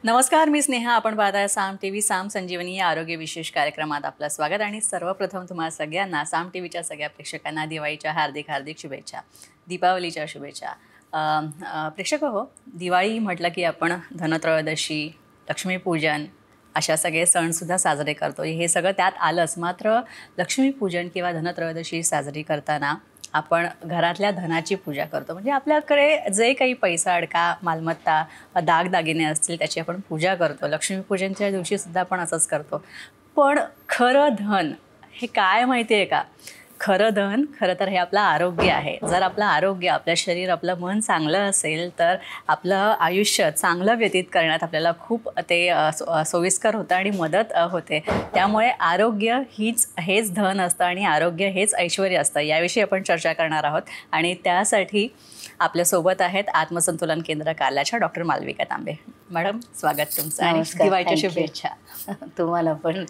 नमस्कार, मी स्नेहा. आपण पाहताय साम टी व्ही. साम संजीवनी या आरोग्य विशेष कार्यक्रमात आपलं स्वागत. आणि सर्वप्रथम तुम्हाला सगळ्यांना, साम टी व्हीच्या सगळ्या प्रेक्षकांना दिवाळीच्या हार्दिक हार्दिक शुभेच्छा, दीपावलीच्या शुभेच्छा. प्रेक्षक हो, दिवाळी म्हटलं की आपण धनत्रयोदशी, लक्ष्मीपूजन अशा सगळे सणसुद्धा साजरे करतो. हे सगळं त्यात आलंच. मात्र लक्ष्मीपूजन किंवा धनत्रयोदशी साजरी करताना आपण घरातल्या धनाची पूजा करतो. म्हणजे आपल्याकडे जे काही पैसा, अडका, मालमत्ता, दागदागिने असतील त्याची आपण पूजा करतो. लक्ष्मीपूजनच्या दिवशीसुद्धा आपण असंच करतो. पण खरं धन हे काय माहिती आहे का? खरं धन खरं तर हे आपलं आरोग्य आहे. जर आपलं आरोग्य, आपलं शरीर, आपलं मन चांगलं असेल तर आपलं आयुष्य चांगलं व्यतीत करण्यात आपल्याला खूप ते सोयीस्कर होतं आणि मदत होते. त्यामुळे आरोग्य हेच धन असतं आणि आरोग्य हेच ऐश्वर्य असतं. याविषयी आपण चर्चा करणार आहोत आणि त्यासाठी आपल्यासोबत आहेत आत्मसंतुलन केंद्र कार्यालयाच्या डॉक्टर मालविका तांबे. मॅडम, स्वागत तुमचं आणि दिवाळीच्या शुभेच्छा. तुम्हाला पण.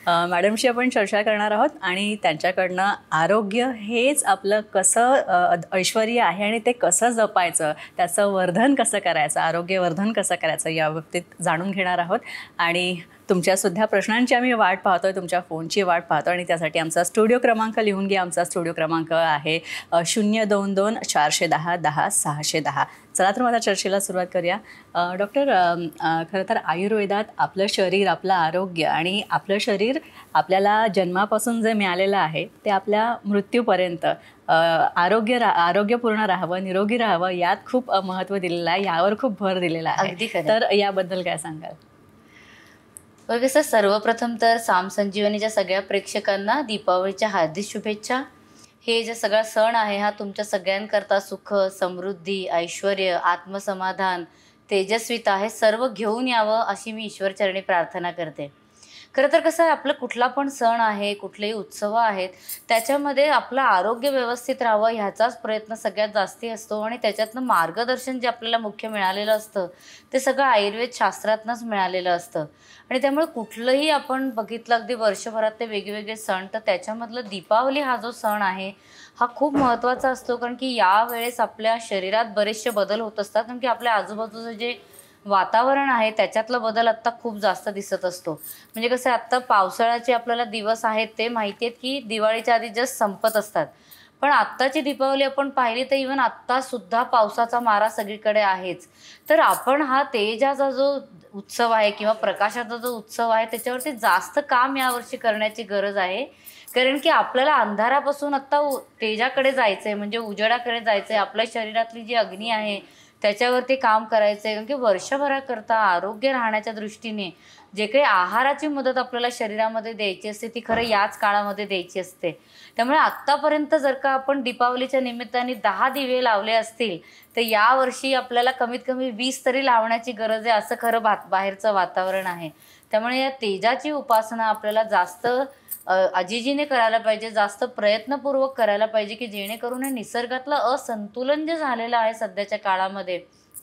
मॅडमशी आपण चर्चा करणार आहोत आणि त्यांच्याकडनं आरोग्य हेच आपलं कसं ऐश्वर्य आहे आणि ते कसं जपायचं, त्याचं वर्धन कसं करायचं, आरोग्यवर्धन कसं करायचं याबाबतीत जाणून घेणार आहोत. आणि तुमच्यासुद्धा प्रश्नांची आम्ही वाट पाहतो आहे, तुमच्या फोनची वाट पाहतो आणि त्यासाठी आमचा स्टुडिओ क्रमांक लिहून घ्या. आमचा स्टुडिओ क्रमांक आहे 022 410 10 610. चला तर मला चर्चेला सुरुवात करूया. डॉक्टर, खरं तर आयुर्वेदात आपलं शरीर, आपलं आरोग्य आणि आपलं शरीर आपल्याला जन्मापासून जे मिळालेलं आहे ते आपल्या मृत्यूपर्यंत आरोग्यपूर्ण राहावं, निरोगी राहावं यात खूप महत्त्व दिलेलं आहे, यावर खूप भर दिलेला आहे. तर याबद्दल काय सांगाल? बघा सर, सर्वप्रथम तर साम संजीवनीच्या सगळ्या प्रेक्षकांना दीपावलीच्या हार्दिक शुभेच्छा. हे जे सगळा सण आहे हा तुमच्या सगळ्यांकरता सुख, समृद्धी, ऐश्वर्य, आत्मसमाधान, तेजस्विता हे सर्व घेऊन यावं अशी मी ईश्वरचरणी प्रार्थना करते. खरं तर कसं आहे, आपलं कुठला पण सण आहे, कुठलेही उत्सव आहेत, त्याच्यामध्ये आपलं आरोग्य व्यवस्थित राहावं ह्याचाच प्रयत्न सगळ्यात जास्ती असतो. आणि त्याच्यातनं मार्गदर्शन जे आपल्याला मुख्य मिळालेलं असतं ते सगळं आयुर्वेद शास्त्रातनंच मिळालेलं असतं. आणि त्यामुळे कुठलंही आपण बघितलं अगदी वर्षभरात ते वेगवेगळे सण, तर त्याच्यामधलं दीपावली हा जो सण आहे हा खूप महत्त्वाचा असतो. कारण की यावेळेस आपल्या शरीरात बरेचसे बदल होत असतात. कारण की आपल्या आजूबाजूचं जे वातावरण आहे त्याच्यातला बदल आत्ता खूप जास्त दिसत असतो. म्हणजे कसं आहे, आत्ता पावसाळ्याचे आपल्याला दिवस आहेत ते माहिती आहेत की दिवाळीच्या आधी जस्ट संपत असतात. पण आत्ताची दीपावली आपण पाहिली तर इव्हन आत्तासुद्धा पावसाचा मारा सगळीकडे आहेच. तर आपण हा तेजाचा जो उत्सव आहे किंवा प्रकाशाचा जो उत्सव आहे त्याच्यावरती जास्त काम यावर्षी करण्याची गरज आहे. कारण की आपल्याला अंधारापासून आत्ता तेजाकडे जायचं आहे, म्हणजे उजेडाकडे जायचं आहे. आपल्या शरीरातली जी अग्नी आहे त्याच्यावरती काम करायचं आहे. कारण की वर्षभराकरता आरोग्य राहण्याच्या दृष्टीने जे काही आहाराची मदत आपल्याला शरीरामध्ये द्यायची असते ती खरं याच काळामध्ये द्यायची असते. त्यामुळे आत्तापर्यंत जर का आपण दीपावलीच्या निमित्ताने 10 दिवे लावले असतील तर यावर्षी आपल्याला कमीत कमी 20 तरी लावण्याची गरज आहे, असं खरं बाहेरचं वातावरण आहे. त्यामुळे या तेजाची उपासना आपल्याला जास्त अजिजीने करायला पाहिजे, जास्त प्रयत्नपूर्वक करायला पाहिजे की जेणेकरून हे निसर्गातलं असंतुलन जे झालेलं आहे सध्याच्या काळामध्ये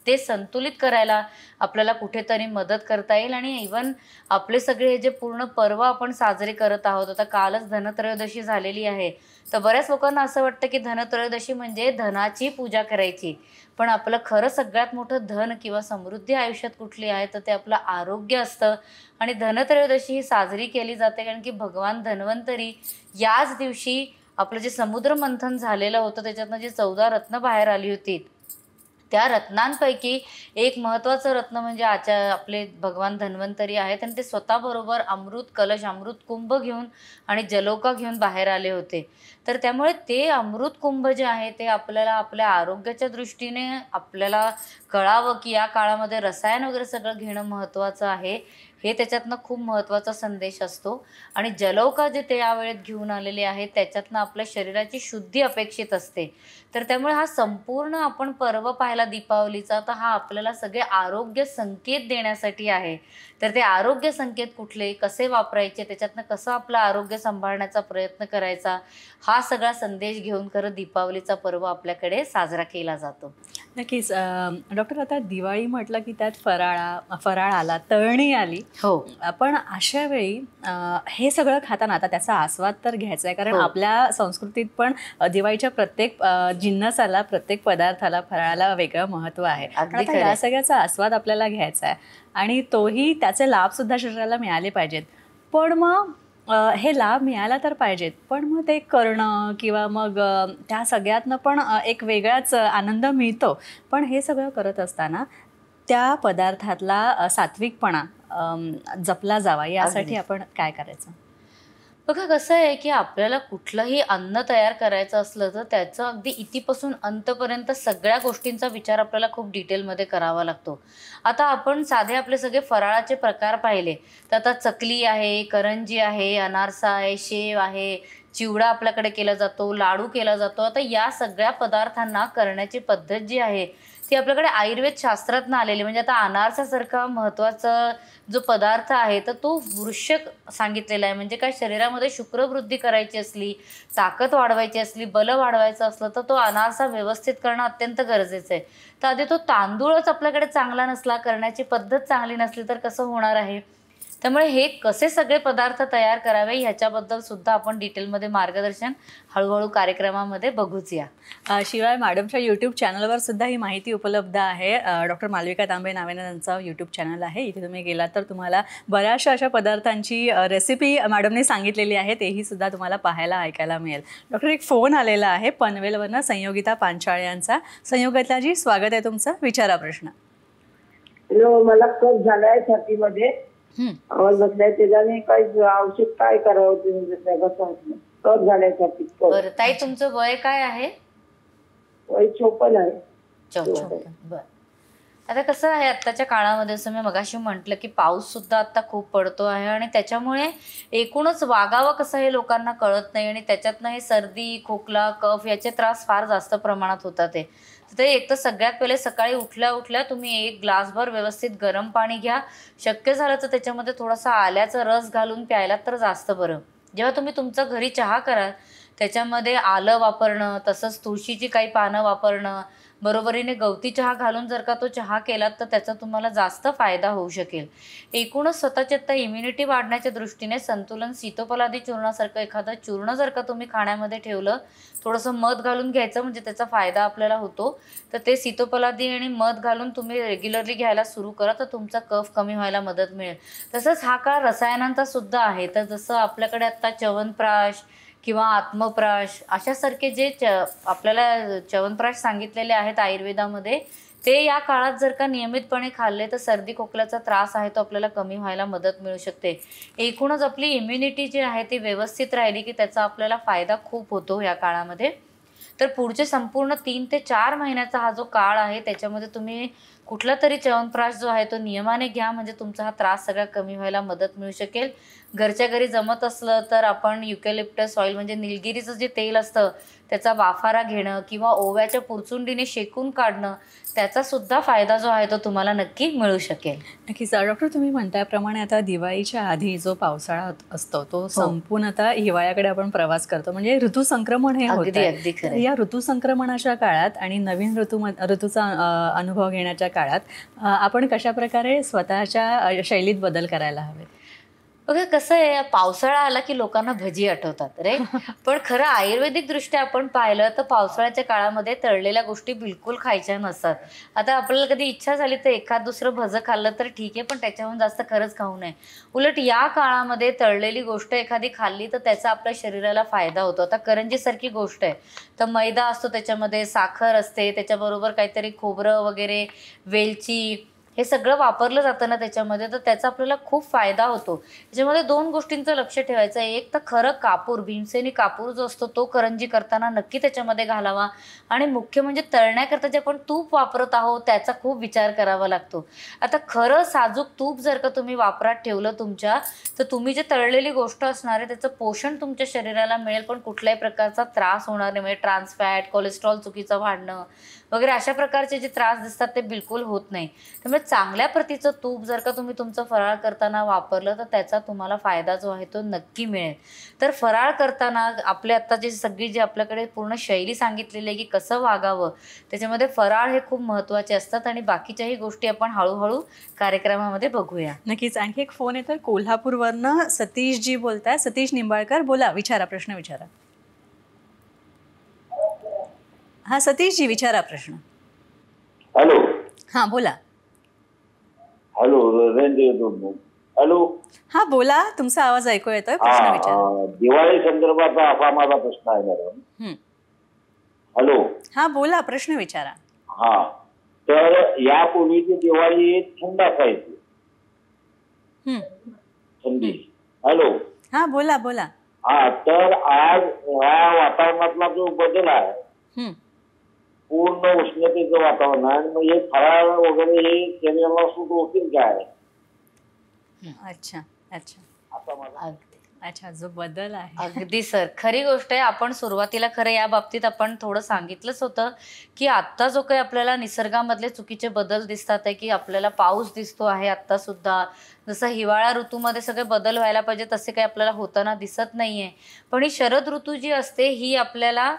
ते संतुलित करायला आपल्याला कुठेतरी मदत करता येईल. आणि इवन आपले सगळे हे जे पूर्ण पर्व आपण साजरे करत आहोत, आता कालच धनत्रयोदशी झालेली आहे, तर बऱ्याच लोकांना असं वाटतं की धनत्रयोदशी म्हणजे धनाची पूजा करायची. पण आपलं खरं सगळ्यात मोठं धन किंवा समृद्धी आयुष्यात कुठली आहे तर ते आपलं आरोग्य असतं. आणि धनत्रयोदशी ही साजरी केली जाते कारण की भगवान धन्वंतरी याच दिवशी आपलं जे समुद्र मंथन झालेलं होतं त्याच्यातनं जे 14 रत्न बाहेर आली होती, त्या रत्नांपैकी एक महत्त्वाचं रत्न म्हणजे आपले भगवान धन्वंतरी आहेत. आणि ते स्वतःबरोबर अमृत कलश, अमृत कुंभ घेऊन आणि जलौका घेऊन बाहेर आले होते. तर त्यामुळे ते अमृत कुंभ जे आहे ते आपल्याला आपल्या आरोग्याच्या दृष्टीने आपल्याला कळावं की या काळामध्ये रसायन वगैरे सगळं घेणं महत्त्वाचं आहे, हे त्याच्यातनं खूप महत्त्वाचा संदेश असतो. आणि जलौका जे ते यावेळेत घेऊन आलेले आहेत त्याच्यातनं आपल्या शरीराची शुद्धी अपेक्षित असते. तर त्यामुळे हा संपूर्ण आपण पर्व पाहिला दीपावलीचा तर हा आपल्याला सगळे आरोग्य संकेत देण्यासाठी आहे. तर ते आरोग्य संकेत कुठले, कसे वापरायचे, त्याच्यातनं कसं आपलं आरोग्य सांभाळण्याचा प्रयत्न करायचा, हा सगळा संदेश घेऊन खरं दीपावलीचा पर्व आपल्याकडे साजरा केला जातो. नक्कीच. डॉक्टर, आता दिवाळी म्हटलं की त्यात फराळ आला, तळणी आली हो. पण अशा वेळी हे सगळं खाताना आता त्याचा आस्वाद तर घ्यायचा आहे, कारण हो. आपल्या संस्कृतीत पण दिवाळीच्या प्रत्येक जिन्नसाला, प्रत्येक पदार्थाला, फराळाला वेगळं महत्त्व आहे. पण अगदी आता खरं या आहे. सगळ्याचा आस्वाद आपल्याला घ्यायचा आहे आणि तोही त्याचे लाभसुद्धा शरीराला मिळाले पाहिजेत. पण मग हे लाभ मिळायला तर पाहिजेत, पण मग ते करणं किंवा मग त्या सगळ्यातनं पण एक वेगळाच आनंद मिळतो. पण हे सगळं करत असताना त्या पदार्थातला सात्विकपणा जपला जावा यासाठी अगदी. आपण काय करायचं? बघा कसं आहे, की आपल्याला कुठलंही अन्न तयार करायचं असलं तर त्याचं अगदी इतीपासून अंतपर्यंत सगळ्या गोष्टींचा विचार आपल्याला खूप डिटेलमध्ये करावा लागतो. आता आपण साधे आपले सगळे फराळाचे प्रकार पाहिले तर आता चकली आहे, करंजी आहे, अनारसा आहे, शेव आहे, चिवडा आपल्याकडे केला जातो, लाडू केला जातो. आता या सगळ्या पदार्थांना करण्याची पद्धत जी आहे ती आपल्याकडे आयुर्वेद शास्त्रातनं आलेली. म्हणजे आता अनारसासारखा महत्त्वाचा जो पदार्थ आहे तर तो वृश्यक सांगितलेला आहे. म्हणजे काय, शरीरामध्ये शुक्रवृद्धी करायची असली, ताकद वाढवायची असली, बल वाढवायचं असलं तर तो अनारसा व्यवस्थित करणं अत्यंत गरजेचं आहे. तर आधी तो तांदूळच आपल्याकडे चांगला नसला, करण्याची पद्धत चांगली नसली तर कसं होणार आहे. त्यामुळे हे कसे सगळे पदार्थ तयार करावे ह्याच्याबद्दल सुद्धा आपण डिटेलमध्ये मार्गदर्शन हळूहळू कार्यक्रमामध्ये बघूच या. शिवाय मॅडमच्या यूट्यूब चॅनलवर सुद्धा ही माहिती उपलब्ध आहे. डॉक्टर मालविका तांबे नावाने त्यांचा यूट्यूब चॅनल आहे. इथे तुम्ही गेलात तर तुम्हाला बऱ्याचशा अशा पदार्थांची रेसिपी मॅडमने सांगितलेली आहे, तेही सुद्धा तुम्हाला पाहायला ऐकायला मिळेल. डॉक्टर, एक फोन आलेला आहे पनवेलवरनं, संयोगिता पांचाळे यांचा. संयोगिताजी, स्वागत आहे तुमचं, विचारा प्रश्न. मला कफ झालाय छातीमध्ये, आवाज बसलाय, त्याच्याने काय औषध काय करावं तुम्ही? कसं कफ झालाय छातीत. बरं ताई, तुमचं वय काय आहे? वय 54 आहे. 54. बरं. आता कसं आहे, आत्ताच्या काळामध्ये असं मी मगाशी म्हटलं की पाऊस सुद्धा आता खूप पडतो आहे आणि त्याच्यामुळे एकूणच वागावं कसं हे लोकांना कळत नाही आणि त्याच्यातनं हे सर्दी, खोकला, कफ याचे त्रास फार जास्त प्रमाणात होतात. ते एक तर सगळ्यात पहिले सकाळी उठल्या उठल्या तुम्ही एक ग्लासभर व्यवस्थित गरम पाणी घ्या. शक्य झालं तर त्याच्यामध्ये थोडासा आल्याचा रस घालून प्यायला तर जास्त बरं. जेव्हा तुम्ही तुमचा घरी चहा कराल त्याच्यामध्ये आलं वापरणं, तसंच तुळशीची काही पानं वापरणं, बरोबरीने गवती चहा घालून जर का तो चहा केलात तर त्याचा तुम्हाला जास्त फायदा होऊ शकेल. एकूणच स्वतःची आता इम्युनिटी वाढण्याच्या दृष्टीने संतुलन सीतोपलादी चूर्णासारखं एखादं चूर्ण जर का तुम्ही खाण्यामध्ये ठेवलं, थोडंसं मध घालून घ्यायचं म्हणजे त्याचा फायदा आपल्याला होतो. तर ते सीतोपलादी आणि मध घालून तुम्ही रेग्युलरली घ्यायला सुरू करा तर तुमचा कफ कमी व्हायला मदत मिळेल. तसंच हा काळ रसायनांचा सुद्धा आहे. तर जसं आपल्याकडे आत्ता च्यवनप्राश किंवा आत्मप्राश अशासारखे जे आपल्याला च्यवनप्राश सांगितलेले आहेत आयुर्वेदामध्ये, ते या काळात जर का नियमितपणे खाल्ले तर सर्दी खोकल्याचा त्रास आहे तो आपल्याला कमी व्हायला मदत मिळू शकते. एकूणच आपली इम्युनिटी जी आहे ती व्यवस्थित राहिली की त्याचा आपल्याला फायदा खूप होतो या काळामध्ये. तर पुढचे संपूर्ण 3 ते 4 महिन्याचा हा जो काळ आहे त्याच्यामध्ये तुम्ही कुठला तरी च्यवनप्राश जो आहे तो नियमाने घ्या, म्हणजे तुमचा हा त्रास सगळा कमी व्हायला मदत मिळू शकेल. घरच्या घरी जमत असलं तर आपण युकॅलिप्टस ऑइल म्हणजे निलगिरीचं जे तेल असतं त्याचा वाफारा घेणं किंवा ओव्याच्या पुरचुंडीने शेकून काढणं, त्याचा सुद्धा फायदा जो आहे तो तुम्हाला नक्की मिळू शकेल. नक्कीच. डॉक्टर, तुम्ही म्हणल्याप्रमाणे आता दिवाळीच्या आधी जो पावसाळा असतो तो संपून आता हिवाळ्याकडे आपण प्रवास करतो, म्हणजे ऋतुसंक्रमण हे होतं. अगदी खरं. या ऋतुसंक्रमणाच्या काळात आणि नवीन ऋतूचा अनुभव घेण्याच्या काळात आपण कशा प्रकारे स्वतःच्या शैलीत बदल करायला हवे? बघा कसं आहे, पावसाळा आला की लोकांना भजी आठवतात रे. पण खरं आयुर्वेदिक दृष्ट्या आपण पाहिलं तर पावसाळ्याच्या काळामध्ये तळलेल्या गोष्टी बिलकुल खायच्या नसतात. आता आपल्याला कधी इच्छा झाली तर एखाद दुसरं भजं खाल्लं तर ठीक आहे, पण त्याच्याहून जास्त खरंच खाऊ नये. उलट या काळामध्ये तळलेली गोष्ट एखादी खाल्ली तर त्याचा आपल्या शरीराला फायदा होतो. आता करंजीसारखी गोष्ट आहे तर मैदा असतो, त्याच्यामध्ये साखर असते, त्याच्याबरोबर काहीतरी खोबरं वगैरे, वेलची, हे सगळं वापरलं जातं ना त्याच्यामध्ये, तर त्याचा आपल्याला खूप फायदा होतो. त्याच्यामध्ये 2 गोष्टींचं लक्ष ठेवायचं आहे. एक तर खरं कापूर, भीमसेनी कापूर जो असतो तो करंजी करताना नक्की त्याच्यामध्ये घालावा आणि मुख्य म्हणजे तळण्याकरता जे आपण तूप वापरत आहोत त्याचा खूप विचार करावा लागतो. आता खरं साजूक तूप जर का तुम्ही वापरात ठेवलं तुमच्या, तर तुम्ही जे तळलेली गोष्ट असणार आहे त्याचं पोषण तुमच्या शरीराला मिळेल, पण कुठल्याही प्रकारचा त्रास होणार नाही. म्हणजे ट्रान्स फॅट, कोलेस्ट्रॉल चुकीचं वाढणं वगैरे अशा प्रकारचे जे त्रास दिसतात ते बिलकुल होत नाही. त्यामुळे चांगल्या प्रतीचं तूप जर का तुम्ही तुमचं फराळ करताना वापरलं तर त्याचा तुम्हाला फायदा जो आहे तो नक्की मिळेल. तर फराळ करताना आपले आता जे सगळी जी आपल्याकडे पूर्ण शैली सांगितलेली आहे की कसं वागावं, त्याच्यामध्ये फराळ हे खूप महत्त्वाचे असतात आणि बाकीच्याही गोष्टी आपण हळूहळू कार्यक्रमामध्ये बघूया. नक्कीच. आणखी एक फोन येतोय कोल्हापूरवरनं. सतीशजी बोलताय. सतीश निंबाळकर, बोला, विचारा, प्रश्न विचारा. हा सतीशजी, विचारा प्रश्न. हॅलो. हा बोला. Hello, hello. हा बोला, तुमचा आवाज ऐकू येतोय, प्रश्न विचारा. दिवाळी संदर्भाचा असा माझा प्रश्न आहे मॅडम. हॅलो. हा बोला, प्रश्न विचारा. हा, तर यापूर्वीची दिवाळी थंड असायची. थंडी. हॅलो. हा बोला बोला. हा, तर आज ह्या वातावरणातला जो बदल आहे, पूर्ण उष्णतेचं वातावरण आहे, मग हे फराळ वगैरे हे शरीराला सूट होतील काय? अच्छा अच्छा. आता मला अच्छा, जो बदल आहे. अगदी सर, खरी गोष्ट आहे. आपण सुरुवातीला खरं या बाबतीत आपण थोडं सांगितलंच होतं की आत्ता जो काही आपल्याला निसर्गामधले चुकीचे बदल दिसतात आहे की आपल्याला पाऊस दिसतो आहे आत्ता सुद्धा, जसं हिवाळा ऋतूमध्ये सगळे बदल व्हायला पाहिजे तसे काही आपल्याला होताना दिसत नाही आहे. पण ही शरद ऋतू जी असते ही आपल्याला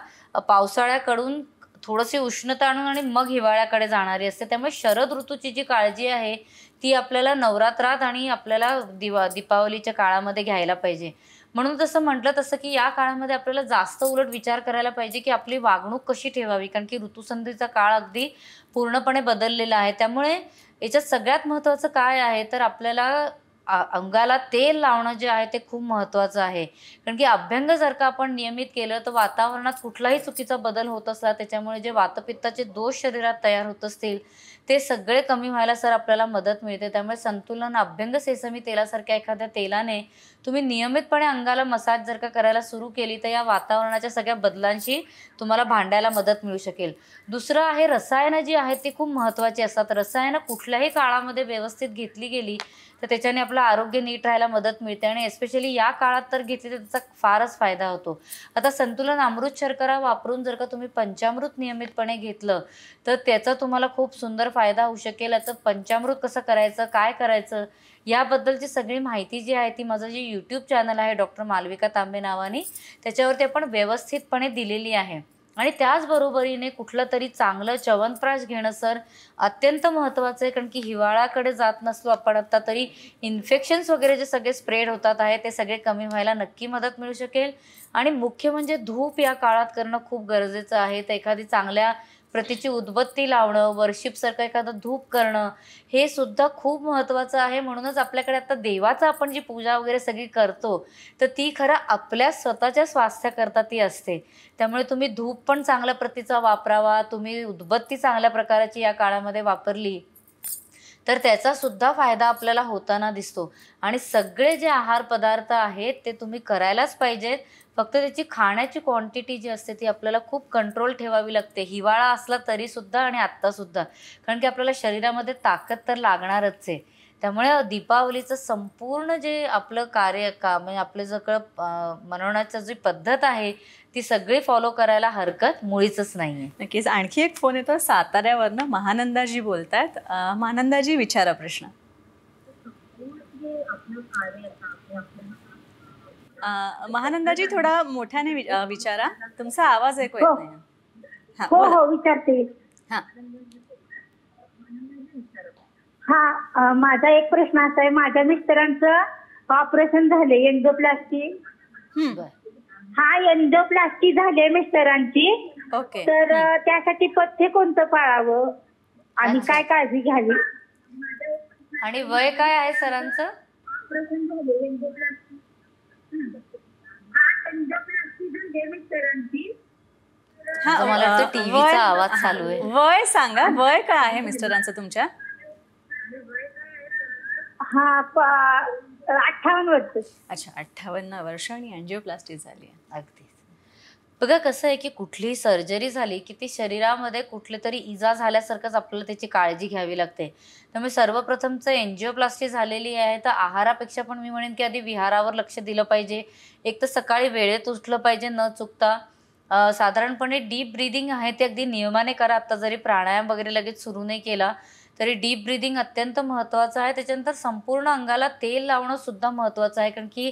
पावसाळ्याकडून थोडीशी उष्णता आणून आणि मग हिवाळ्याकडे जाणारी असते. त्यामुळे शरद ऋतूची जी काळजी आहे ती आपल्याला नवरात्रात आणि आपल्याला दीपावलीच्या काळामध्ये घ्यायला पाहिजे. म्हणून जसं म्हटलं तसं की या काळामध्ये आपल्याला जास्त उलट विचार करायला पाहिजे की आपली वागणूक कशी ठेवावी, कारण की ऋतुसंधीचा काळ अगदी पूर्णपणे बदललेला आहे. त्यामुळे याच्यात सगळ्यात महत्त्वाचं काय आहे तर आपल्याला अंगाला तेल लावणं जे आहे ते खूप महत्त्वाचं आहे. कारण की अभ्यंग जर का आपण नियमित केलं तर वातावरणात कुठलाही चुकीचा बदल होत असला त्याच्यामुळे जे वातपित्ताचे दोष शरीरात तयार होत असतील ते सगळे कमी व्हायला सर आपल्याला मदत मिळते. त्यामुळे संतुलन अभ्यंग सेसमी तेलासारख्या एखाद्या तेलाने तुम्ही नियमितपणे अंगाला मसाज जर का करायला सुरू केली तर या वातावरणाच्या सगळ्या बदलांशी तुम्हाला भांडायला मदत मिळू शकेल. दुसरं आहे रसायनं जी आहेत ती खूप महत्त्वाची असतात. रसायनं कुठल्याही काळामध्ये व्यवस्थित घेतली गेली तर त्याच्याने आपलं आरोग्य नीट राहायला मदत मिळते आणि एस्पेशली या काळात तर घेतली तर त्याचा फारच फायदा होतो. आता संतुलन अमृत शर्करा वापरून जर का तुम्ही पंचामृत नियमितपणे घेतलं तर त्याचा तुम्हाला खूप सुंदर फायदा होऊ शकेल. आता पंचामृत कसं करायचं, काय करायचं याबद्दलची सगळी माहिती जी आहे ती माझं जे यूट्यूब चॅनल आहे डॉक्टर मालविका तांबे नावाने त्याच्यावरती आपण व्यवस्थितपणे दिलेली आहे. आणि त्याचबरोबरीने कुठलं तरी चांगलं च्यवनप्राश घेणं सर अत्यंत महत्त्वाचं आहे. कारण की हिवाळ्याकडे जात नसलो आपण आत्ता तरी इन्फेक्शन्स वगैरे जे सगळे स्प्रेड होतात आहे ते सगळे कमी व्हायला नक्की मदत मिळू शकेल. आणि मुख्य म्हणजे धूप या काळात करणं खूप गरजेचं आहे. तर एखादी चांगल्या प्रतीची उदबत्ती लावणं, वर्शिपसारखं एखादं धूप करणं हे सुद्धा खूप महत्त्वाचं आहे. म्हणूनच आपल्याकडे आता देवाचं आपण जी पूजा वगैरे सगळी करतो तर ती खरं आपल्या स्वतःच्या स्वास्थ्याकरता ती असते. त्यामुळे तुम्ही धूप पण चांगल्या प्रतीचा वापरावा, तुम्ही उदबत्ती चांगल्या प्रकारची या काळामध्ये वापरली तर त्याचा सुद्धा फायदा आपल्याला होताना दिसतो. आणि सगळे जे आहार पदार्थ आहेत ते तुम्ही करायलाच पाहिजेत. फक्त त्याची खाण्याची क्वांटिटी जी असते ती आपल्याला खूप कंट्रोल ठेवावी लागते, हिवाळा असला तरीसुद्धा आणि आत्तासुद्धा, कारण की आपल्याला शरीरामध्ये ताकद तर लागणारच आहे. त्यामुळे दीपावलीचं संपूर्ण जे आपलं म्हणजे आपलं सगळं मनवण्याचं जी पद्धत आहे ती सगळी फॉलो करायला हरकत मुळीच नाही आहे. नक्कीच. आणखी एक फोन येतो साताऱ्यावरनं. महानंदाजी बोलतायत. महानंदाजी, विचारा प्रश्न. महानंदाजी, थोडा मोठ्याने विचारा, तुमचा आवाज ऐकू येत नाही. हो हो विचारते. हा हा, माझा एक प्रश्न असा आहे. माझ्या मिस्टरांचं ऑपरेशन झाले एन्डोप्लास्टी. एन्डोप्लास्टी झाले मिस्टरांची. ओके. तर त्यासाठी पथ्य कोणतं पाळावं आणि काय काळजी घ्यावी? आणि वय काय आहे सरांचं? ऑपरेशन झाले एन्डोप्लास्टी झाले मिस्टरांची. मला वाटतं टीव्हीचा आवाज चालू आहे. वय सांगा, वय काय आहे मिस्टरांचं तुमच्या? 58 वर्ष. अच्छा, 58 वर्ष आणि अँजिओप्लास्टी झाली आहे. अगदी. बघा कसं आहे की कुठलीही सर्जरी झाली की ती शरीरामध्ये कुठली तरी इजा झाल्यासारखंच आपल्याला त्याची काळजी घ्यावी लागते. त्यामुळे सर्वप्रथमचं एन्जिओप्लास्टी झालेली आहे तर आहारापेक्षा पण मी म्हणेन की आधी विहारावर लक्ष दिलं पाहिजे. एक तर सकाळी वेळेत उठलं पाहिजे न चुकता. साधारणपणे डीप ब्रीदिंग आहे ते अगदी नियमाने करा. आत्ता जरी प्राणायाम वगैरे लगेच सुरू नाही केला तरी डीप ब्रीदिंग अत्यंत महत्त्वाचं आहे. त्याच्यानंतर संपूर्ण अंगाला तेल लावणं सुद्धा महत्त्वाचं आहे, कारण की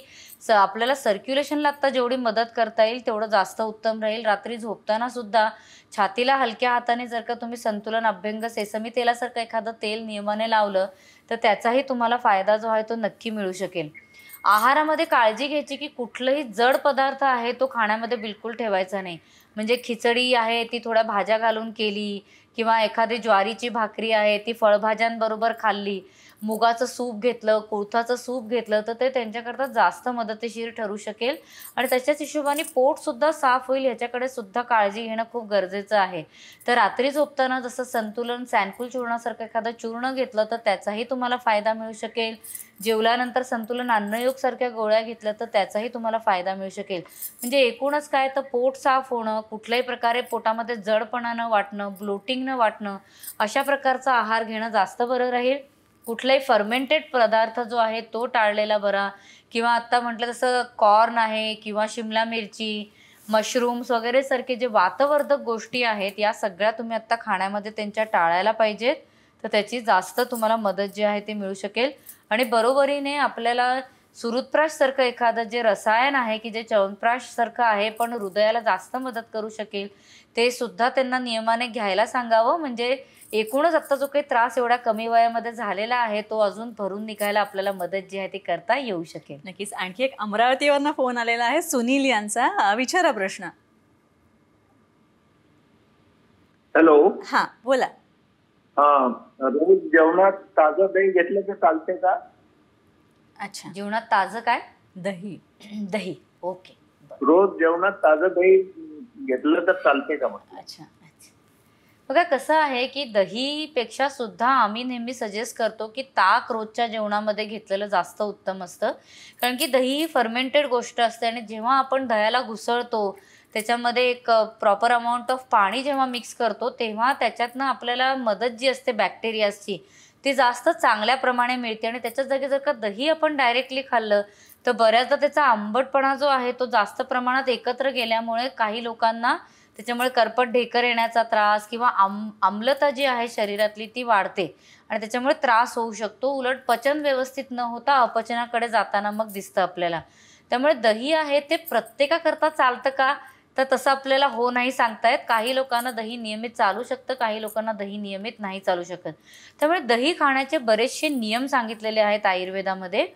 आपल्याला सर्क्युलेशनला आत्ता जेवढी मदत करता येईल तेवढं जास्त उत्तम राहील. रात्री झोपताना सुद्धा छातीला हलक्या हाताने जर का तुम्ही संतुलन अभ्यंग सेसमी तेलासारखं एखादं तेल नियमाने लावलं तर त्याचाही तुम्हाला फायदा जो आहे तो नक्की मिळू शकेल. आहारामध्ये काळजी घ्यायची की कुठलंही जड पदार्थ आहे तो खाण्यामध्ये बिलकुल ठेवायचा नाही. म्हणजे खिचडी आहे ती थोड्या भाज्या घालून केली किंवा एखादी ज्वारीची भाकरी आहे ती फळभाज्यांबरोबर खाल्ली, मुगाचं सूप घेतलं, कुळथाचं सूप घेतलं तर ते त्यांच्याकरता जास्त मदतीशीर ठरू शकेल आणि त्याच्याच हिशोबाने पोटसुद्धा साफ होईल. ह्याच्याकडे सुद्धा काळजी घेणं खूप गरजेचं आहे. तर रात्री झोपताना जसं संतुलन सॅनकुल चूर्णासारखं एखादं चूर्ण घेतलं तर त्याचाही तुम्हाला फायदा मिळू शकेल. जेवल्यानंतर संतुलन अन्नयोगसारख्या गोळ्या घेतल्या तर त्याचाही तुम्हाला फायदा मिळू शकेल. म्हणजे एकूणच काय तर पोट साफ होणं, कुठल्याही प्रकारे पोटामध्ये जडपणा न वाटणं, ब्लोटिंग न वाटणं, अशा प्रकारचा आहार घेणं जास्त बरं राहील. कुठलाही फर्मेंटेड पदार्थ जो आहे तो टाळलेला बरा. किंवा आत्ता म्हटलं तसं कॉर्न आहे किंवा शिमला मिरची, मशरूम्स वगैरे सारखे जे वातवर्धक गोष्टी आहेत या सगळ्या तुम्ही आत्ता खाण्यामध्ये त्यांच्या टाळायला पाहिजेत. तर त्याची जास्त तुम्हाला मदत जी आहे ती मिळू शकेल. आणि बरोबरीने आपल्याला सुरुत्प्राशसारखं एखादं जे रसायन आहे की जे च्यवनप्राशसारखं आहे पण हृदयाला जास्त मदत करू शकेल ते सुद्धा त्यांना नियमाने घ्यायला सांगावं. म्हणजे एकूणच आत्ता जो काही त्रास एवढ्या कमी वयामध्ये झालेला आहे तो अजून भरून निघायला आपल्याला मदत जी आहे ती करता येऊ शकेल. नक्कीच. आणखी एक अमरावतीवरनं फोन आलेला आहे सुनील यांचा. विचारा प्रश्न. हॅलो. हा बोला. रोज जेवणात ताजं दही घेतलं तर चालते का? अच्छा. जेवणात ताजं काय? दही. दही. ओके. रोज जेवणात ताजं दही घेतलं तर चालते का? अच्छा. बघा कसं आहे की दहीपेक्षा सुद्धा आम्ही नेहमी सजेस्ट करतो की ताक रोजच्या जेवणामध्ये घेतलेलं जास्त उत्तम असतं. कारण की दही ही फर्मेंटेड गोष्ट असते आणि जेव्हा आपण दह्याला घुसळतो त्याच्यामध्ये एक प्रॉपर अमाऊंट ऑफ पाणी जेव्हा मिक्स करतो तेव्हा त्याच्यातनं आपल्याला मदत जी असते बॅक्टेरियाजची ती जास्त चांगल्या प्रमाणे मिळते. आणि त्याच्याच जागी जर का दही आपण डायरेक्टली खाल्लं तर बऱ्याचदा त्याचा आंबटपणा जो आहे तो जास्त प्रमाणात एकत्र गेल्यामुळे काही लोकांना त्याच्यामुळे करपट ढेकर येण्याचा त्रास किंवा आम्लता जी आहे शरीरातली ती वाढते आणि त्याच्यामुळे त्रास होऊ शकतो. उलट पचन व्यवस्थित न होता अपचनाकडे जाताना मग दिसतं आपल्याला. त्यामुळे दही आहे ते प्रत्येकाकरता चालतं का तर तसं आपल्याला हो नाही सांगतायत. काही लोकांना दही नियमित चालू शकतं, काही लोकांना दही नियमित नाही चालू शकत. त्यामुळे दही खाण्याचे बरेचसे नियम सांगितलेले आहेत आयुर्वेदामध्ये.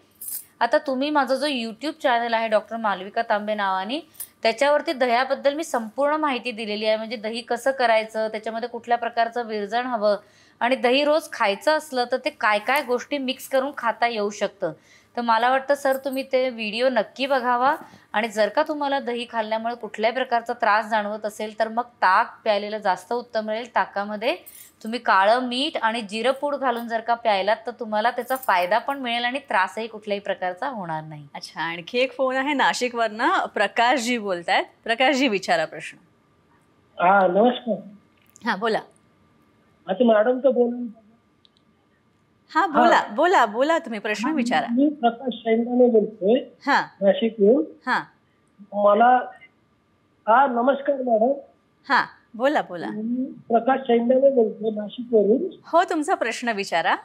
आता तुम्ही माझा जो यूट्यूब चॅनल आहे डॉक्टर मालविका तांबे नावाने त्याच्यावरती दह्याबद्दल मी संपूर्ण माहिती दिलेली आहे. म्हणजे दही कसं करायचं, त्याच्यामध्ये कुठल्या प्रकारचं विरजण हवं आणि दही रोज खायचं असलं तर ते काय काय गोष्टी मिक्स करून खाता येऊ शकतं. तर मला वाटतं सर तुम्ही ते व्हिडिओ नक्की बघावा आणि जर का तुम्हाला दही खाल्ल्यामुळे कुठल्याही प्रकारचा त्रास जाणवत असेल तर मग ताक प्यायलेलं जास्त उत्तम राहील. ताकामध्ये तुम्ही काळं मीठ आणि जिरपूड घालून जर का प्यायलात तर तुम्हाला त्याचा फायदा पण मिळेल आणि त्रासही कुठल्याही प्रकारचा होणार नाही. अच्छा. आणखी एक फोन आहे नाशिकवरनं. प्रकाशजी बोलतायत. प्रकाशजी विचारा प्रश्न. नमस्कार. हा बोला. अच्छा मॅडम तर बोला. हा बोला बोला बोला तुम्ही प्रश्न विचारा. मी प्रकाश शेंगाने बोलतोय. हा. नाशिकहून. हा. मला नमस्कार मॅडम. हा बोला बोला. मी प्रकाश शेंगाने बोलतोय नाशिकवरून. हो तुमचा प्रश्न विचारा.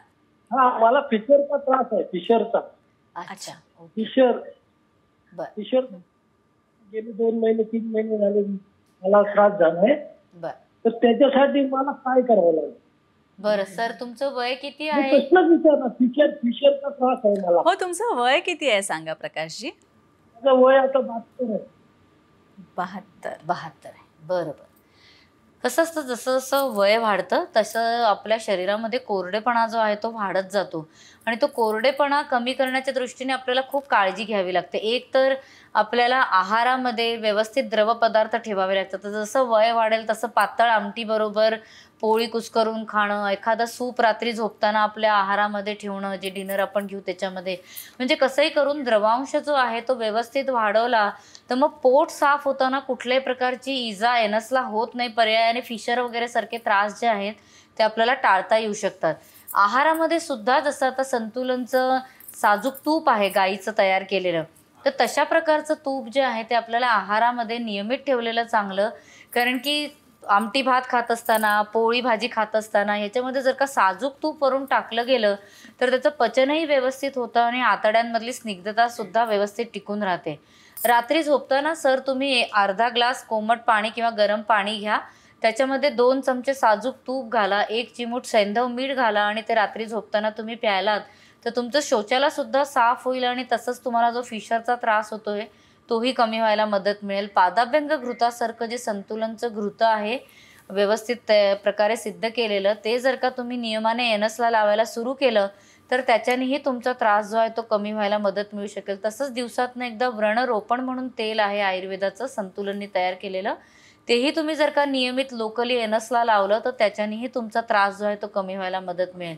मला फिशरचा त्रास आहे. फिशरचा. अच्छा. फिशर गेले 2 महिने 3 महिने झाले मला त्रास झालाय. तर त्याच्यासाठी मला काय करावं लागेल? बरं सर तुमचं वय किती आहे? प्रश्नच विचारला. फिशरचा त्रास आहे मला. हो तुमचं वय किती आहे सांगा प्रकाशजी. माझं वय आता 72 आहे. 72 आहे. बरोबर. कसं असतं जसं जसं वय वाढतं तसं आपल्या शरीरामध्ये कोरडेपणा जो आहे तो वाढत जातो आणि तो कोरडेपणा कमी करण्याच्या दृष्टीने आपल्याला खूप काळजी घ्यावी लागते. एक तर आपल्याला आहारामध्ये व्यवस्थित द्रवपदार्थ ठेवावे लागतात. तर जसं वय वाढेल तसं पातळ आमटीबरोबर पोळी कुस्करून खाणं, एखादा सूप रात्री झोपताना आपल्या आहारामध्ये ठेवणं, जे डिनर आपण घेऊ त्याच्यामध्ये, म्हणजे कसंही करून द्रवांश जो आहे तो व्यवस्थित वाढवला तर मग पोट साफ होताना कुठल्याही प्रकारची इजा एनसला होत नाही. पर्यायाने फिशर वगैरे सारखे त्रास जे आहेत ते आपल्याला टाळता येऊ शकतात. आहारामध्ये सुद्धा जसं आता संतुलनचं साजूक तूप आहे गाईचं तयार केलेलं तर तशा प्रकारचं तूप जे आहे ते आपल्याला आहारामध्ये नियमित ठेवलेलं चांगलं. कारण की आमटी भात खात असताना, पोळी भाजी खात असताना ह्याच्यामध्ये जर का साजूक तूप वरून टाकलं गेलं तर त्याचं पचनही व्यवस्थित होतं आणि आतड्यांमधली स्निग्धता सुद्धा व्यवस्थित टिकून राहते. रात्री झोपताना सर तुम्ही अर्धा ग्लास कोमट पाणी किंवा गरम पाणी घ्या, त्याच्यामध्ये 2 चमचे साजूक तूप घाला, 1 चिमूट सैंधव मीठ घाला आणि ते रात्री झोपताना तुम्ही प्यायलात तर तुमचं शौचाला सुद्धा साफ होईल आणि तसंच तुम्हाला जो फिशरचा त्रास होतोय तोही कमी व्हायला मदत मिळेल. पादाभ्यंग घृतासारखं जे संतुलनचं घृत आहे व्यवस्थित प्रकारे सिद्ध केलेलं, ते जर का तुम्ही नियमाने एनसला लावायला सुरू केलं तर त्याच्यानेही तुमचा त्रास जो आहे तो कमी व्हायला मदत मिळू शकेल. तसंच दिवसातनं एकदा व्रणरोपण म्हणून तेल आहे आयुर्वेदाचं संतुलनने तयार केलेलं, तेही तुम्ही जर का नियमित लोकली एनसला लावलं तर त्याच्यानेही तुमचा त्रास जो आहे तो कमी व्हायला मदत मिळेल.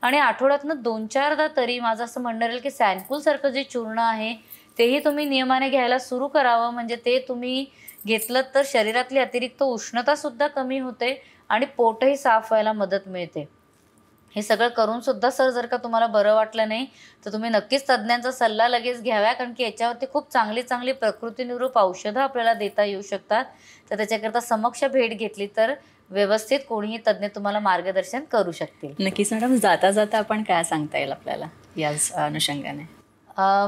आणि आठवड्यातनं 2-4दा तरी माझं असं म्हणणं राहील की सॅनकुलसारखं जे चूर्ण आहे तेही तुम्ही नियमाने घ्यायला सुरू करावं. म्हणजे ते तुम्ही घेतलं तर शरीरातली अतिरिक्त उष्णतासुद्धा कमी होते आणि पोटही साफ व्हायला मदत मिळते. हे सगळं करून सुद्धा सर जर का तुम्हाला बरं वाटलं नाही तर तुम्ही नक्कीच तज्ज्ञांचा सल्ला लगेच घ्यावा, कारण की याच्यावरती खूप चांगली चांगली प्रकृतीनुरूप औषधं आपल्याला देता येऊ शकतात. तर त्याच्याकरता समक्ष भेट घेतली तर व्यवस्थित कोणीही तज्ज्ञ तुम्हाला मार्गदर्शन करू शकतील. नक्कीच मॅडम. जाता जाता आपण काय सांगता येईल आपल्याला याच अनुषंगाने?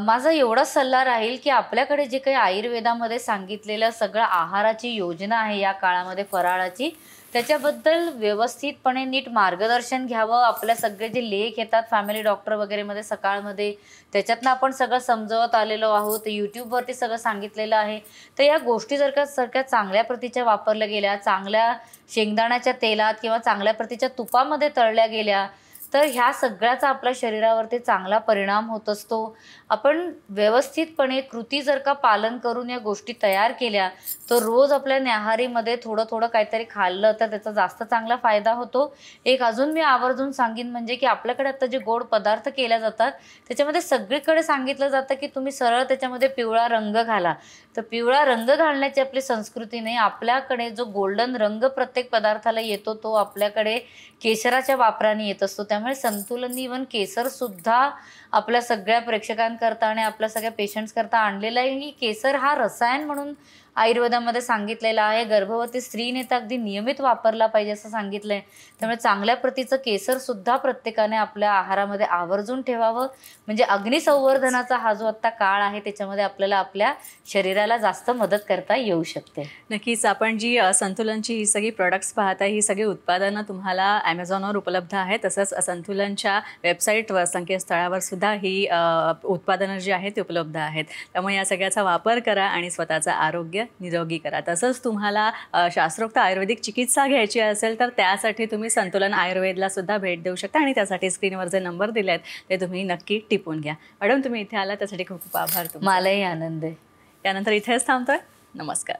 माझा एवढाच सल्ला राहील की आपल्याकडे जे काही आयुर्वेदामध्ये सांगितलेलं सगळं आहाराची योजना आहे या काळामध्ये फराळाची, त्याच्याबद्दल व्यवस्थितपणे नीट मार्गदर्शन घ्यावं. आपल्या सगळे जे लेख येतात फॅमिली डॉक्टर वगैरेमध्ये सकाळमध्ये, त्याच्यातनं आपण सगळं समजवत आलेलो आहोत. यूट्यूबवरती सगळं सांगितलेलं आहे. तर या गोष्टी जर का चांगल्या प्रतीच्या वापरल्या गेल्या, चांगल्या शेंगदाण्याच्या तेलात किंवा चांगल्या प्रतीच्या तुपामध्ये तळल्या गेल्या तर ह्या सगळ्याचा आपल्या शरीरावरती चांगला परिणाम होत असतो. आपण व्यवस्थितपणे कृती जर का पालन करून या गोष्टी तयार केल्या तर रोज आपल्या न्याहारीमध्ये थोडं थोडं काहीतरी खाल्लं तर त्याचा जास्त चांगला फायदा होतो. एक अजून मी आवर्जून सांगेन म्हणजे की आपल्याकडे आता जे गोड पदार्थ केल्या जातात त्याच्यामध्ये सगळीकडे सांगितलं जातं की तुम्ही सरळ त्याच्यामध्ये पिवळा रंग घाला. तर पिवळा रंग घालण्याची आपली संस्कृती नाही. आपल्याकडे जो गोल्डन रंग प्रत्येक पदार्थाला येतो तो आपल्याकडे केशराच्या वापराने येत असतो. त्यामुळे संतुलन इव्हन केसर सुद्धा आपल्या सगळ्या प्रेक्षकांकरता आणि आपल्या सगळ्या पेशंट्स करता आणलेला आहे की केसर हा रसायन म्हणून आयुर्वेदामध्ये सांगितलेलं आहे. गर्भवती स्त्रीने तर अगदी नियमित वापरला पाहिजे असं सांगितलंय. त्यामुळे चांगल्या प्रतीचं केसर सुद्धा प्रत्येकाने आपल्या आहारामध्ये आवर्जून ठेवावं. म्हणजे अग्निसंवर्धनाचा हा जो आत्ता काळ आहे त्याच्यामध्ये आपल्याला आपल्या शरीराला जास्त मदत करता येऊ शकते. नक्कीच. आपण जी संतुलनची ही सगळी प्रोडक्ट्स पाहता ही सगळी उत्पादनं तुम्हाला ॲमेझॉनवर उपलब्ध आहेत. तसंच संतुलनच्या वेबसाईटवर संकेतस्थळावर सुद्धा ही उत्पादनं जी आहेत ती उपलब्ध आहेत. त्यामुळे या सगळ्याचा वापर करा आणि स्वतःचं आरोग्य निरोगी करा. तसंच तुम्हाला शास्त्रोक्त आयुर्वेदिक चिकित्सा घ्यायची असेल तर त्यासाठी तुम्ही संतुलन आयुर्वेदला सुद्धा भेट देऊ शकता आणि त्यासाठी स्क्रीनवर जे नंबर दिले आहेत ते तुम्ही नक्की टिपून घ्या. मॅडम तुम्ही इथे आला त्यासाठी खूप खूप आभार. मलाही आनंद आहे. यानंतर इथेच थांबतोय. नमस्कार.